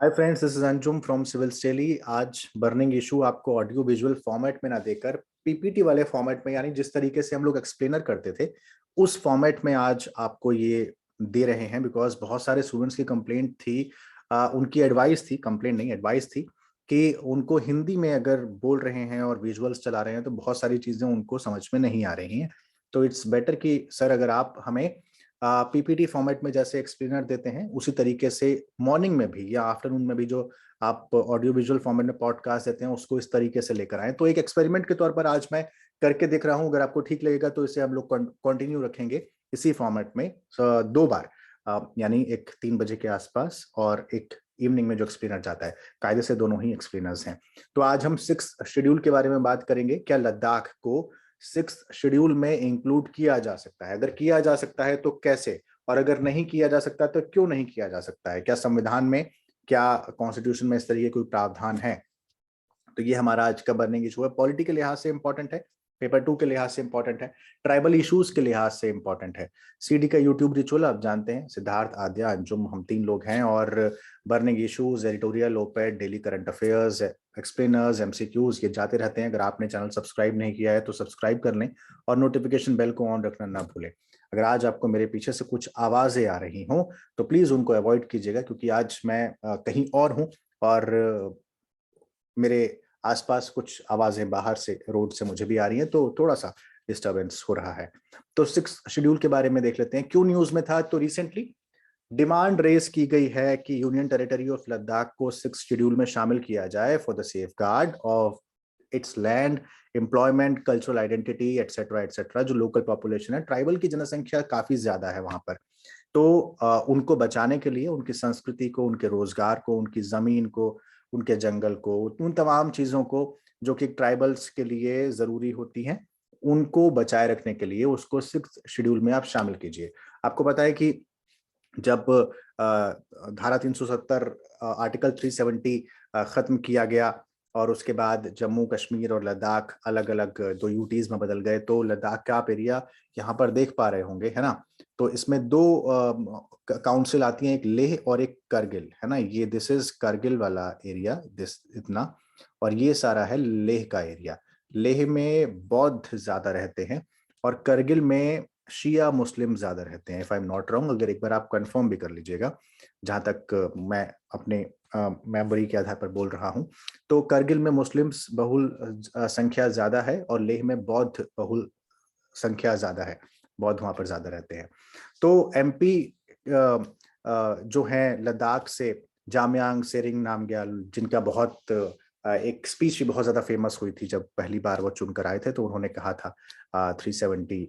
Hi friends, this is Anjum from civil स्टेली। आज burning issue आपको ऑडियो विजुअल फॉर्मेट में ना देकर पीपीटी वाले फॉर्मेट में, यानी जिस तरीके से हम लोग एक्सप्लेनर करते थे उस फॉर्मेट में आज आपको ये दे रहे हैं। बिकॉज बहुत सारे स्टूडेंट्स की कंप्लेंट थी, उनकी एडवाइस थी, कंप्लेंट नहीं एडवाइस थी, कि उनको हिंदी में अगर बोल रहे हैं और विजुअल्स चला रहे हैं तो बहुत सारी चीजें उनको समझ में नहीं आ रही हैं। तो इट्स बेटर कि सर अगर आप हमें पीपीटी फॉर्मेट में जैसे एक्सप्लेनर देते हैं उसी तरीके से मॉर्निंग में भी या आफ्टरनून में भी जो आप ऑडियो विजुअल फॉर्मेट में पॉडकास्ट देते हैं उसको इस तरीके से लेकर आए। तो एक एक्सपेरिमेंट के तौर पर आज मैं करके देख रहा हूं, अगर आपको ठीक लगेगा तो इसे हम लोग कंटिन्यू रखेंगे इसी फॉर्मेट में। दो बार, यानी एक 3 बजे के आसपास और एक इवनिंग में जो एक्सप्लेनर जाता है। कायदे से दोनों ही एक्सप्लेनर्स हैं। तो आज हम 6 शेड्यूल के बारे में बात करेंगे। क्या लद्दाख को 6 शेड्यूल में इंक्लूड किया जा सकता है? अगर किया जा सकता है तो कैसे, और अगर नहीं किया जा सकता तो क्यों नहीं किया जा सकता है? क्या संविधान में, क्या कॉन्स्टिट्यूशन में इस तरीके कोई प्रावधान है? तो ये हमारा आज का बर्निंग इशू है। पॉलिटिकल लिहाज से इंपॉर्टेंट है, पेपर 2 के लिहाज से इंपॉर्टेंट है, ट्राइबल इश्यूज के लिहाज से इंपॉर्टेंट है। सीडी का यूट्यूब रिचुअल आप जानते हैं, सिद्धार्थ, आद्या, अंजुम, हम 3 लोग हैं। और burning issues, editorial, op-ed, daily current affairs, explainers, MCQs, ये जाते रहते हैं। अगर आपने चैनल सब्सक्राइब नहीं किया है तो सब्सक्राइब कर लें और नोटिफिकेशन बेल को ऑन रखना ना भूलें। अगर आज आपको मेरे पीछे से कुछ आवाजें आ रही हों तो प्लीज उनको अवॉइड कीजिएगा, क्योंकि आज मैं कहीं और हूं और मेरे आसपास कुछ आवाजें बाहर से, रोड से मुझे भी आ रही हैं, तो थोड़ा सा डिस्टरबेंस हो रहा है। तो 6 शेड्यूल के बारे में देख लेते हैं। क्यों न्यूज में था? तो रिसेंटली डिमांड रेज की गई है कि यूनियन टेरिटरी ऑफ लद्दाख को 6 शेड्यूल में शामिल किया जाए for the safe guard of its land, employment, cultural identity, etcetera etcetera. जो लोकल पॉपुलेशन है, ट्राइबल की जनसंख्या काफी ज्यादा है वहां पर। तो उनको बचाने के लिए, उनकी संस्कृति को, उनके रोजगार को, उनकी जमीन को, उनके जंगल को, उन तमाम चीजों को जो कि ट्राइबल्स के लिए जरूरी होती हैं, उनको बचाए रखने के लिए उसको 6 शेड्यूल में आप शामिल कीजिए। आपको पता है कि जब धारा 370, आर्टिकल 370 खत्म किया गया और उसके बाद जम्मू कश्मीर और लद्दाख अलग अलग 2 यूटीज में बदल गए, तो लद्दाख का आप एरिया यहाँ पर देख पा रहे होंगे, है ना? तो इसमें 2 काउंसिल आती हैं, एक लेह और एक करगिल, है ना? ये दिस इज करगिल वाला एरिया, दिस इतना, और ये सारा है लेह का एरिया। लेह में बौद्ध ज्यादा रहते हैं और करगिल में शिया मुस्लिम ज्यादा रहते हैं, if I am not wrong. अगर एक बार आप कंफर्म भी कर लीजिएगा, जहां तक मैं अपने मेमोरी के आधार पर बोल रहा हूं, तो करगिल में मुस्लिम्स बहुल संख्या ज्यादा है और लेह में बौद्ध बहुल संख्या ज्यादा है, बौद्ध वहां पर ज्यादा रहते हैं। तो एमपी जो है लद्दाख से, जामयांग सेरिंग नामग्याल, जिनका बहुत एक स्पीच भी बहुत ज्यादा फेमस हुई थी जब पहली बार वो चुनकर आए थे, तो उन्होंने कहा था 370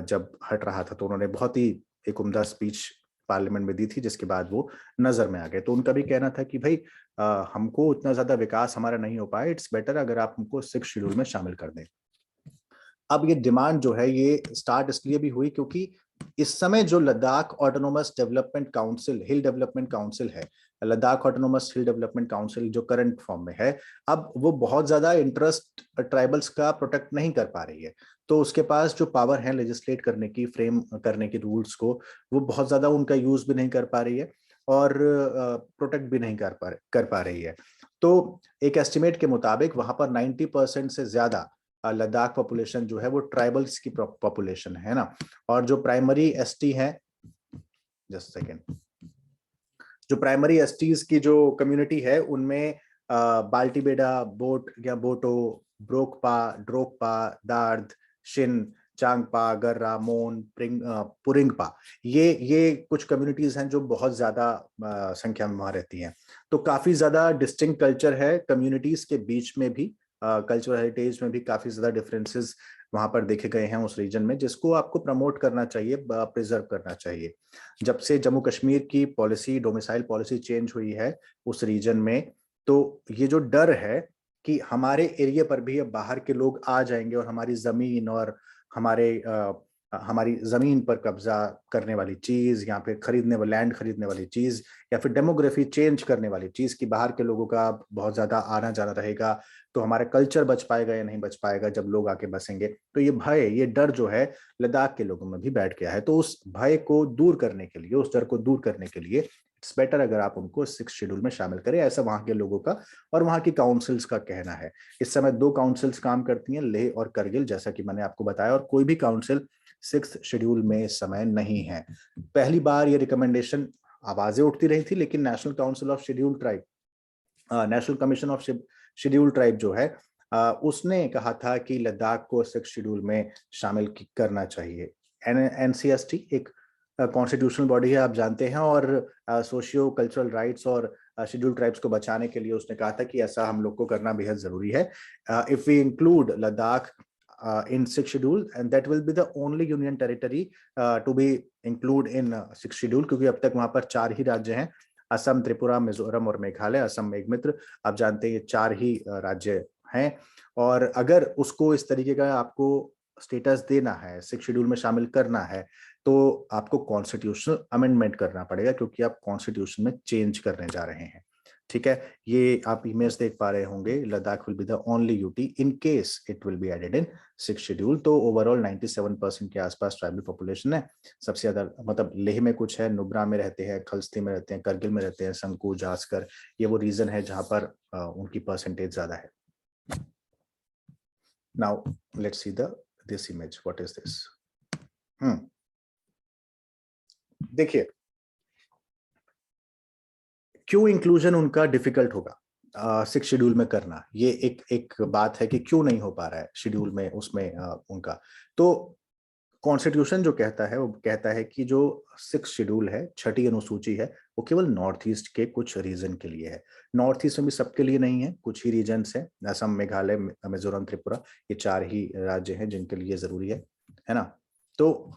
जब हट रहा था, तो उन्होंने बहुत ही एक उम्दा स्पीच पार्लियामेंट में दी थी, जिसके बाद वो नजर में आ गए। तो उनका भी कहना था कि भाई हमको उतना ज्यादा विकास हमारा नहीं हो पाया, इट्स बेटर अगर आप हमको 6 शेड्यूल में शामिल कर दें। अब ये डिमांड जो है ये स्टार्ट इसलिए भी हुई क्योंकि इस समय जो Ladakh autonomous development council, hill development council है, Ladakh autonomous hill development council जो करंट फॉर्म में है, अब वो बहुत ज्यादा इंटरेस्ट ट्राइबल्स का प्रोटेक्ट नहीं कर पा रही है। तो उसके पास जो पावर है लेजिस्लेट करने की, फ्रेम करने की रूल्स को, वो बहुत ज्यादा उनका यूज भी नहीं कर पा रही है और प्रोटेक्ट भी नहीं कर पा रही है। तो एक एस्टिमेट के मुताबिक वहां पर 90% से ज्यादा लद्दाख पॉपुलेशन जो है वो ट्राइबल्स की पॉपुलेशन है ना। और जो प्राइमरी एसटी है, जस्ट सेकेंड, जो प्राइमरी एसटीज की जो कम्युनिटी है उनमें बाल्टीबेडा, बोट या बोटो, ब्रोकपा, ड्रोकपा, दार्द, शिन, चांगपा, गर्रा, मोन, पुरिंगपा, ये कुछ कम्युनिटीज हैं जो बहुत ज्यादा संख्या में वहां रहती हैं। तो काफी ज्यादा डिस्टिंक्ट कल्चर है कम्युनिटीज के बीच में भी, कल्चरल हेरिटेज में भी काफी ज्यादा डिफरेंसेस वहां पर देखे गए हैं उस रीजन में, जिसको आपको प्रमोट करना चाहिए, प्रिजर्व करना चाहिए। जब से जम्मू कश्मीर की पॉलिसी, डोमिसाइल पॉलिसी चेंज हुई है उस रीजन में, तो ये जो डर है कि हमारे एरिया पर भी अब बाहर के लोग आ जाएंगे और हमारी जमीन और हमारी जमीन पर कब्जा करने वाली चीज, या फिर लैंड खरीदने वाली चीज, या फिर डेमोग्राफी चेंज करने वाली चीज की बाहर के लोगों का बहुत ज्यादा आना जाना रहेगा, तो हमारा कल्चर बच पाएगा या नहीं बच पाएगा जब लोग आके बसेंगे। तो ये भय, ये डर जो है लद्दाख के लोगों में भी बैठ गया है। तो उस भय को दूर करने के लिए, उस डर को दूर करने के लिए इट्स बेटर अगर आप उनको 6 शेड्यूल में शामिल करें, ऐसा वहां के लोगों का और वहां की काउंसिल्स का कहना है। इस समय 2 काउंसिल्स काम करती हैं, लेह और करगिल, जैसा कि मैंने आपको बताया, और कोई भी काउंसिल 6 शेड्यूल में इस समय नहीं है। पहली बार ये रिकमेंडेशन आवाजें उठती रही थी, लेकिन national council of schedule tribe, national commission of schedule tribe जो है, उसने कहा था कि लद्दाख को 6 शेड्यूल में शामिल करना चाहिए। एनसीएसटी एक कॉन्स्टिट्यूशनल बॉडी है, आप जानते हैं, और सोशियो कल्चरल राइट्स और शेड्यूल ट्राइब्स को बचाने के लिए उसने कहा था कि ऐसा हम लोग को करना बेहद जरूरी है। If we include Ladakh in 6 schedule, and that will be the only union territory to be include in 6 schedule, क्योंकि अब तक वहां पर 4 ही राज्य हैं, असम, त्रिपुरा, मिजोरम और मेघालय। असम मेघमित्र, आप जानते हैं ये 4 ही राज्य हैं, और अगर उसको इस तरीके का आपको स्टेटस देना है, 6 शेड्यूल में शामिल करना है, तो आपको कॉन्स्टिट्यूशनल अमेंडमेंट करना पड़ेगा, क्योंकि आप कॉन्स्टिट्यूशन में चेंज करने जा रहे हैं। ठीक है, ये आप इमेज देख पा रहे होंगे, Ladakh will be the only UT in case it will be added in 6 schedule. तो ओवरऑल 97% के आसपास ट्राइबल पॉपुलेशन है। सबसे ज्यादा मतलब लेह में कुछ है, नुब्रा में रहते हैं, खलस्ती में रहते हैं, करगिल में रहते हैं, संकू, जास्कर, ये वो रीजन है जहां पर उनकी परसेंटेज ज्यादा है। Now let's see this image, what is this. देखिए क्यों इंक्लूजन उनका डिफिकल्ट होगा 6 शेड्यूल में करना, ये एक बात है कि क्यों नहीं हो पा रहा है शेड्यूल में उसमें उनका। तो कॉन्स्टिट्यूशन जो कहता है वो कहता है कि जो 6 शेड्यूल है, 6ठी अनुसूची है, वो केवल नॉर्थ ईस्ट के कुछ रीजन के लिए है। नॉर्थ ईस्ट में भी सबके लिए नहीं है, कुछ ही रीजन्स है, असम, मेघालय, मिजोरम, त्रिपुरा, ये 4 ही राज्य हैं जिनके लिए जरूरी है ना। तो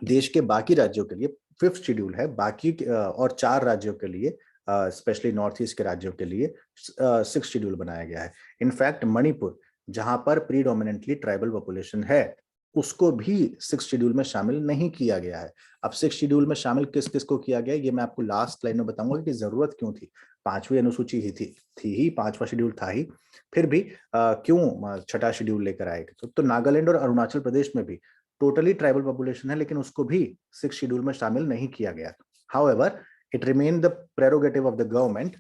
देश के बाकी राज्यों के लिए 5th शेड्यूल है, बाकी और 4 राज्यों के लिए, स्पेशली नॉर्थ ईस्ट के राज्यों के लिए 6 शेड्यूल बनाया गया है। इनफैक्ट मणिपुर, जहां पर प्रीडोमिनेंटली ट्राइबल पॉपुलेशन है, उसको भी 6 शेड्यूल में शामिल नहीं किया गया है। अब 6 शेड्यूल में शामिल किस किस को किया गया, ये मैं आपको लास्ट लाइन में बताऊंगा कि जरूरत क्यों थी। 5वीं अनुसूची ही थी ही, 5वां शेड्यूल था ही, फिर भी क्यों 6ठा शेड्यूल लेकर आए। तो नागालैंड और अरुणाचल प्रदेश में भी टोटली ट्राइबल पॉपुलेशन है, लेकिन उसको भी 6 शेड्यूल में शामिल नहीं किया गया। However, it remain the prerogative of the government.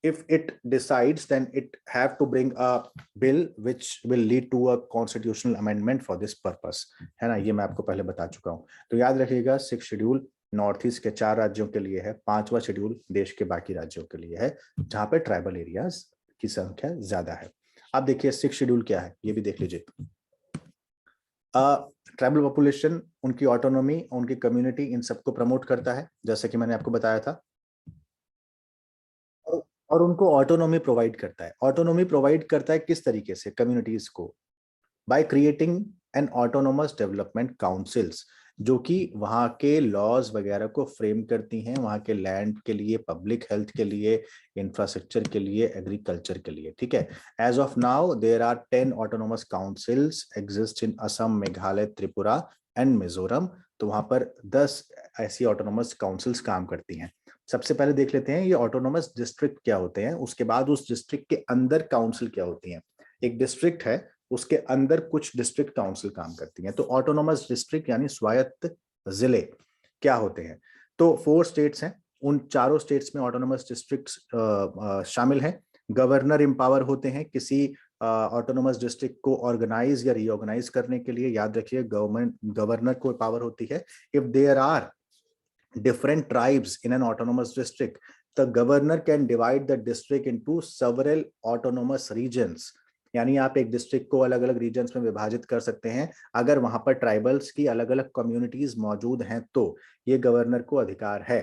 If it decides, then it have to bring a bill which will lead to a constitutional amendment for this purpose, है ना। ये मैं आपको पहले बता चुका हूँ। तो याद रखिएगा, 6 शेड्यूल नॉर्थ ईस्ट के 4 राज्यों के लिए है, 5वां शेड्यूल देश के बाकी राज्यों के लिए है, जहां पे ट्राइबल एरियाज की संख्या ज्यादा है। अब देखिए 6 शेड्यूल क्या है, ये भी देख लीजिए। ट्राइबल पॉपुलेशन, उनकी ऑटोनॉमी, उनकी कम्युनिटी, इन सबको प्रमोट करता है, जैसे कि मैंने आपको बताया था, और उनको ऑटोनॉमी प्रोवाइड करता है। ऑटोनॉमी प्रोवाइड करता है किस तरीके से कम्युनिटीज को? By creating an autonomous development councils, जो कि वहाँ के लॉज वगैरह को फ्रेम करती हैं, वहाँ के लैंड के लिए, पब्लिक हेल्थ के लिए, इंफ्रास्ट्रक्चर के लिए, एग्रीकल्चर के लिए। ठीक है, as of now there are 10 autonomous councils exist in Assam, Meghalaya, Tripura and Mizoram. तो वहां पर 10 ऐसी ऑटोनोमस काउंसिल्स काम करती हैं। सबसे पहले देख लेते हैं ये ऑटोनोमस डिस्ट्रिक्ट क्या होते हैं, उसके बाद उस डिस्ट्रिक्ट के अंदर काउंसिल क्या होती हैं। एक डिस्ट्रिक्ट है, उसके अंदर कुछ डिस्ट्रिक्ट काउंसिल काम करती हैं। तो ऑटोनोमस डिस्ट्रिक्ट यानी स्वायत्त जिले क्या होते हैं? तो 4 स्टेट्स हैं, उन चारों स्टेट्स में ऑटोनोमस डिस्ट्रिक्ट्स शामिल हैं। गवर्नर एम्पावर होते हैं किसी ऑटोनोमस डिस्ट्रिक्ट को ऑर्गेनाइज या रीऑर्गेनाइज करने के लिए। याद रखिए, गवर्नर को पावर होती है। If there are different tribes in an autonomous district, the governor can divide the district into several autonomous regions. यानी आप एक डिस्ट्रिक्ट को अलग अलग रीजन्स में विभाजित कर सकते हैं, अगर वहां पर ट्राइबल्स की अलग अलग कम्युनिटीज मौजूद हैं तो ये गवर्नर को अधिकार है।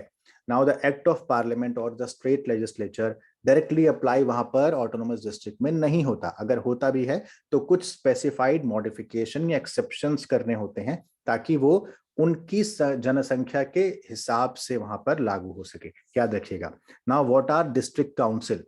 Now the act of parliament और the state legislature directly apply वहां पर ऑटोनोमस डिस्ट्रिक्ट में नहीं होता। अगर होता भी है तो कुछ स्पेसिफाइड मॉडिफिकेशन या एक्सेप्शंस करने होते हैं, ताकि वो उनकी जनसंख्या के हिसाब से वहां पर लागू हो सके। याद रखिएगा। Now what are district council?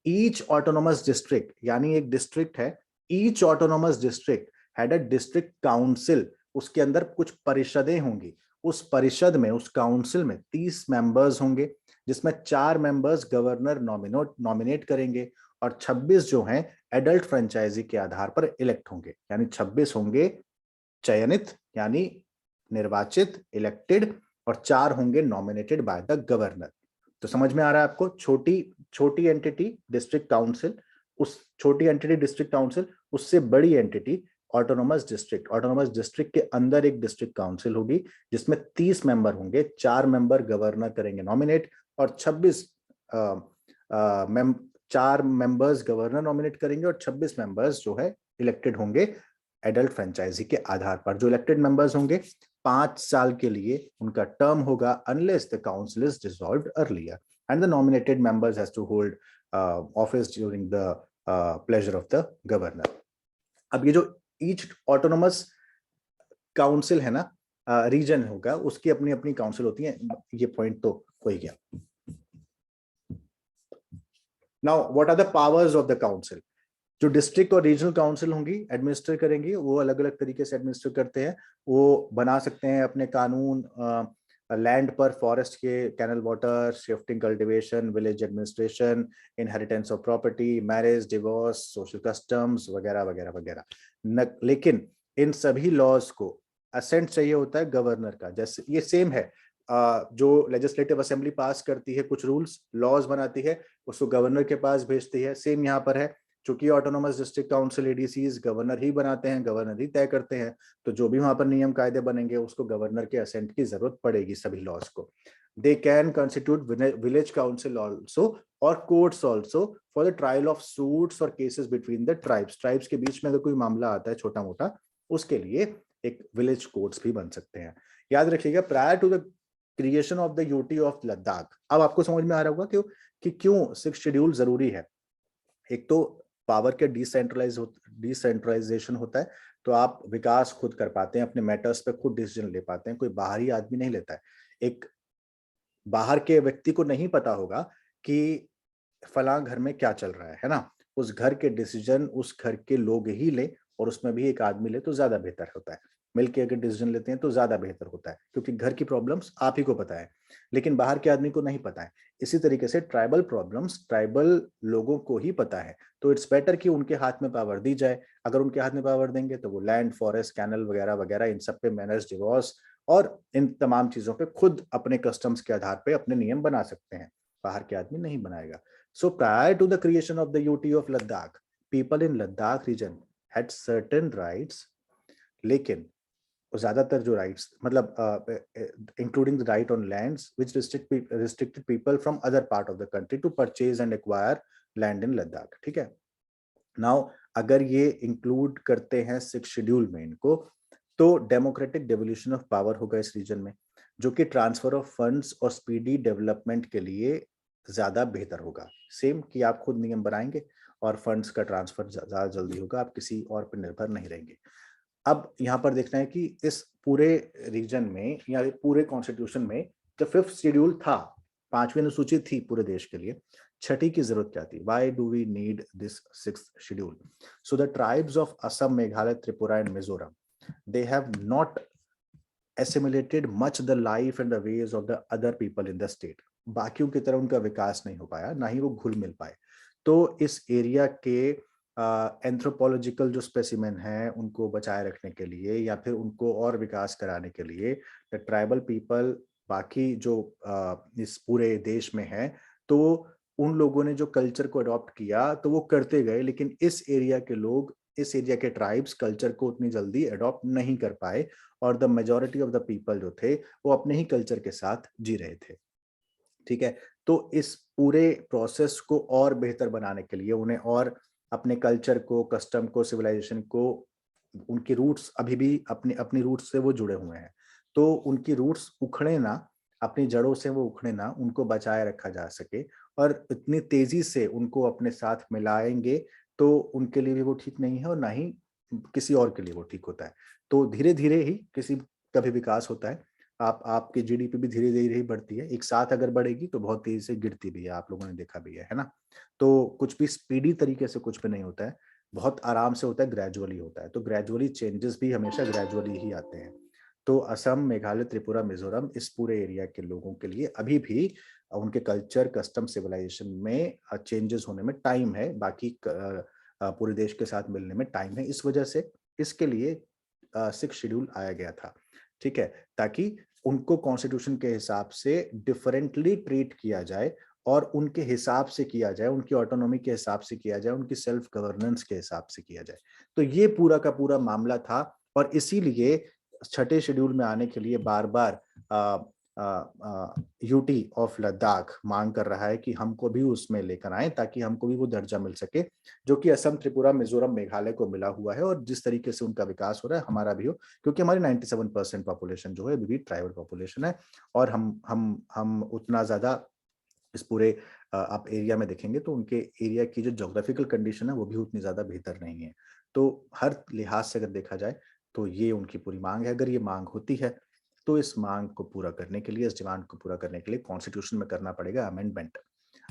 Each autonomous district, यानी एक डिस्ट्रिक्ट है, each autonomous district had a district council, उसके अंदर कुछ परिषदें होंगी। उस परिषद में, उस काउंसिल में 30 मेंबर्स होंगे, जिसमें 4 मेंबर्स गवर्नर नॉमिनेट करेंगे, और 26 जो हैं एडल्ट फ्रेंचाइजी के आधार पर इलेक्ट होंगे। यानी 26 होंगे चयनित, यानी निर्वाचित, इलेक्टेड, और 4 होंगे नॉमिनेटेड बाय द गवर्नर। तो समझ में आ रहा है आपको, छोटी छोटी एंटिटी डिस्ट्रिक्ट काउंसिल, उस छोटी एंटिटी डिस्ट्रिक्ट काउंसिल, उससे बड़ी entity autonomous district. Autonomous district के अंदर एक डिस्ट्रिक्ट काउंसिल होगी जिसमें 30 मेंबर होंगे, 4 मेंबर गवर्नर करेंगे नॉमिनेट, और 4 मेंबर्स गवर्नर नॉमिनेट करेंगे और 26 मेंबर्स जो है इलेक्टेड होंगे एडल्ट फ्रेंचाइजी के आधार पर। जो इलेक्टेड मेंबर्स होंगे 5 साल के लिए उनका टर्म होगा, unless the council is dissolved earlier and the nominated members has to hold office during the pleasure of the governor. अब ये जो ईच ऑटोनोमस काउंसिल है ना, रीजन होगा, उसकी अपनी अपनी काउंसिल होती है। ये पॉइंट तो हो ही गया। Now what are the powers of the council? जो डिस्ट्रिक्ट और रीजनल काउंसिल होंगी एडमिनिस्टर करेंगी, वो अलग अलग तरीके से एडमिनिस्टर करते हैं। वो बना सकते हैं अपने कानून लैंड पर, फॉरेस्ट के, canal water, shifting cultivation, village administration, inheritance of property, marriage, divorce, social customs वगैरह वगैरह वगैरह। लेकिन इन सभी लॉज को असेंट चाहिए होता है गवर्नर का। जैसे ये सेम है, जो लेजिस्लेटिव असेंबली पास करती है कुछ रूल्स लॉज बनाती है, उसको गवर्नर के पास भेजती है, सेम यहाँ पर है। चूंकि ऑटोनोमस डिस्ट्रिक्ट काउंसिल एडीसीज गवर्नर ही बनाते हैं, गवर्नर ही तय करते हैं, तो जो भी वहां पर नियम कायदे बनेंगे उसको गवर्नर के असेंट की जरूरत पड़ेगी सभी लॉज को। They can constitute village council also और courts also for the trial of suits और cases between the tribes. Tribes के बीच में अगर कोई मामला आता है छोटा मोटा, उसके लिए एक विलेज कोर्ट्स भी बन सकते हैं। याद रखिएगा, prior to the creation of the UT of Ladakh, अब आपको समझ में आ रहा होगा कि क्यों 6 शेड्यूल जरूरी है। एक तो पावर के डिसेंट्रलाइजेशन होता है, तो आप विकास खुद कर पाते हैं, अपने मैटर्स पे खुद डिसीजन ले पाते हैं, कोई बाहरी आदमी नहीं लेता है। एक बाहर के व्यक्ति को नहीं पता होगा कि फलां घर में क्या चल रहा है ना, उस घर के डिसीजन उस घर के लोग ही ले, और उसमें भी एक आदमी ले तो ज्यादा बेहतर होता है। मिलके अगर डिसीजन लेते हैं तो ज्यादा बेहतर होता है, क्योंकि घर की प्रॉब्लम्स आप ही को पता है, लेकिन बाहर के आदमी को नहीं पता है। इसी तरीके से ट्राइबल प्रॉब्लम्स ट्राइबल लोगों को ही पता है, तो इट्स बेटर कि उनके हाथ में पावर दी जाए। अगर उनके हाथ में पावर देंगे तो वो लैंड, फॉरेस्ट, कैनल वगैरह वगैरह इन सब पे मैनर्स, डिवोर्स और इन तमाम चीजों पे खुद अपने कस्टम्स के आधार पे अपने नियम बना सकते हैं, बाहर के आदमी नहीं बनाएगा। So prior to the creation of the UT of Ladakh, people in Ladakh region had certain rights, लेकिन ज्यादातर जो राइट्स मतलब including the right on lands which restricted people from other part of the country to purchase and acquire land in Ladakh. ठीक है, now अगर ये include करते हैं 6 शेड्यूल में इनको, तो डेमोक्रेटिक डेवोल्यूशन ऑफ पावर होगा इस रीजन में, जो कि ट्रांसफर ऑफ फंड्स और स्पीडी डेवलपमेंट के लिए ज्यादा बेहतर होगा। सेम कि आप खुद नियम बनाएंगे और फंड्स का ट्रांसफर ज्यादा जल्दी होगा, आप किसी और पर निर्भर नहीं रहेंगे। अब यहाँ पर देखना है कि इस पूरे रीजन में या पूरे कॉन्स्टिट्यूशन में जो 5th शेड्यूल था, 5वीं अनुसूची थी पूरे देश के लिए, छठी की जरूरत क्या थी? Why do we need this 6th schedule? So the tribes of Assam, Meghalaya, Tripura and Mizoram, they have not assimilated much the life and the ways of the other people in the state. बाकियों की तरह उनका विकास नहीं हो पाया, ना ही वो घुल मिल पाए। तो इस एरिया के एंथ्रोपोलॉजिकल जो स्पेसिमेन हैं उनको बचाए रखने के लिए या फिर उनको और विकास कराने के लिए द ट्राइबल पीपल बाकी जो इस पूरे देश में है, तो उन लोगों ने जो कल्चर को अडॉप्ट किया तो वो करते गए, लेकिन इस एरिया के लोग, इस एरिया के ट्राइब्स कल्चर को उतनी जल्दी अडॉप्ट नहीं कर पाए, और the majority of the people जो थे वो अपने ही कल्चर के साथ जी रहे थे। ठीक है, तो इस पूरे प्रोसेस को और बेहतर बनाने के लिए, उन्हें और अपने कल्चर को, कस्टम को, सिविलाइजेशन को, उनकी रूट्स अभी भी अपनी अपनी रूट्स से वो जुड़े हुए हैं, तो उनकी रूट्स उखड़े ना, अपनी जड़ों से वो उखड़े ना, उनको बचाए रखा जा सके। और इतनी तेजी से उनको अपने साथ मिलाएंगे तो उनके लिए भी वो ठीक नहीं है, और ना ही किसी और के लिए वो ठीक होता है। तो धीरे धीरे ही किसी का भी विकास होता है। आपकी जीडीपी भी धीरे धीरे ही बढ़ती है, एक साथ अगर बढ़ेगी तो बहुत तेजी से गिरती भी है, आप लोगों ने देखा भी है ना। तो कुछ भी स्पीडी तरीके से कुछ भी नहीं होता है, बहुत आराम से होता है, ग्रेजुअली होता है। तो ग्रेजुअली चेंजेस भी हमेशा ग्रेजुअली ही आते हैं। तो असम, मेघालय, त्रिपुरा, मिजोरम, इस पूरे एरिया के लोगों के लिए अभी भी उनके कल्चर, कस्टम, सिविलाइजेशन में चेंजेस होने में टाइम है, बाकी पूरे देश के साथ मिलने में टाइम है। इस वजह से इसके लिए 6 शेड्यूल आया गया था। ठीक है, ताकि उनको कॉन्स्टिट्यूशन के हिसाब से डिफरेंटली ट्रीट किया जाए और उनके हिसाब से किया जाए, उनकी ऑटोनॉमी के हिसाब से किया जाए, उनकी सेल्फ गवर्नेंस के हिसाब से किया जाए। तो ये पूरा का पूरा मामला था और इसीलिए छठे शेड्यूल में आने के लिए बार-बार यूटी ऑफ लद्दाख मांग कर रहा है कि हमको भी उसमें लेकर आएं ताकि हमको भी वो दर्जा मिल सके जो कि असम, त्रिपुरा, मिजोरम, मेघालय को मिला हुआ है और जिस तरीके से उनका विकास हो रहा है हमारा भी हो, क्योंकि हमारी 97% पॉपुलेशन जो है अभी भी ट्राइबल पॉपुलेशन है और हम उतना ज्यादा इस पूरे आप एरिया में देखेंगे तो उनके एरिया की जो ज्योग्राफिकल कंडीशन है वो भी उतनी ज्यादा बेहतर नहीं है। तो हर लिहाज से अगर देखा जाए तो ये उनकी पूरी मांग है। अगर ये मांग होती है तो इस मांग को पूरा करने के लिए, इस डिमांड को पूरा करने के लिए कॉन्स्टिट्यूशन में करना पड़ेगा अमेंडमेंट।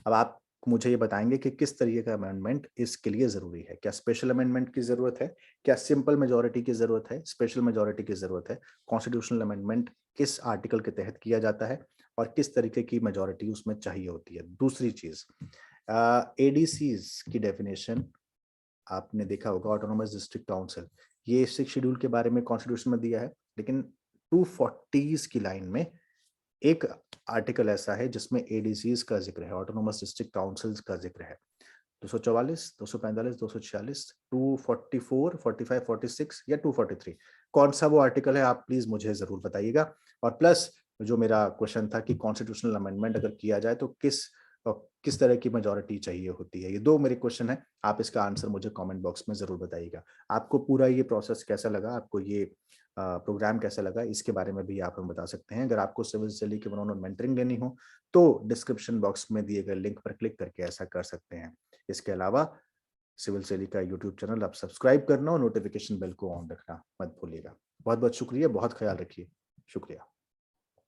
अब आप मुझे ये बताएंगे कि किस तरीके का अमेंडमेंट इसके लिए जरूरी है। क्या स्पेशल अमेंडमेंट की जरूरत है, क्या सिंपल मेजोरिटी की जरूरत है, स्पेशल मेजोरिटी की जरूरत है, कॉन्स्टिट्यूशनल अमेंडमेंट किस आर्टिकल के तहत किया जाता है और किस तरीके की मेजोरिटी उसमें चाहिए होती है। दूसरी चीज, एडीसीज की डेफिनेशन आपने देखा होगा, ऑटोनोमस डिस्ट्रिक्ट काउंसिल, ये 6 शेड्यूल के बारे में कॉन्स्टिट्यूशन में दिया है, लेकिन 240 की लाइन में एक आर्टिकल ऐसा है जिसमें एडीसीज का जिक्र है, ऑटोनोमस डिस्ट्रिक्ट काउंसिल्स का जिक्र है। 244, 245, 246, 244, 45, 46 या 243, कौन सा वो आर्टिकल है आप प्लीज मुझे जरूर बताइएगा। और प्लस जो मेरा क्वेश्चन था कि कॉन्स्टिट्यूशनल अमेंडमेंट अगर किया जाए तो किस तरह की मेजोरिटी चाहिए होती है। ये दो मेरे क्वेश्चन है, आप इसका आंसर मुझे कमेंट बॉक्स में जरूर बताइएगा। आपको पूरा ये प्रोसेस कैसा लगा, आपको ये प्रोग्राम कैसा लगा, इसके बारे में भी आप हमें बता सकते हैं। अगर आपको सिविल सर्जरी के वन मेंटरिंग लेनी हो तो डिस्क्रिप्शन बॉक्स में दिए गए लिंक पर क्लिक करके ऐसा कर सकते हैं। इसके अलावा सिविल सेली का यूट्यूब चैनल आप सब्सक्राइब करना और नोटिफिकेशन बेल को ऑन रखना मत भूलिएगा। बहुत बहुत शुक्रिया, बहुत ख्याल रखिए। शुक्रिया।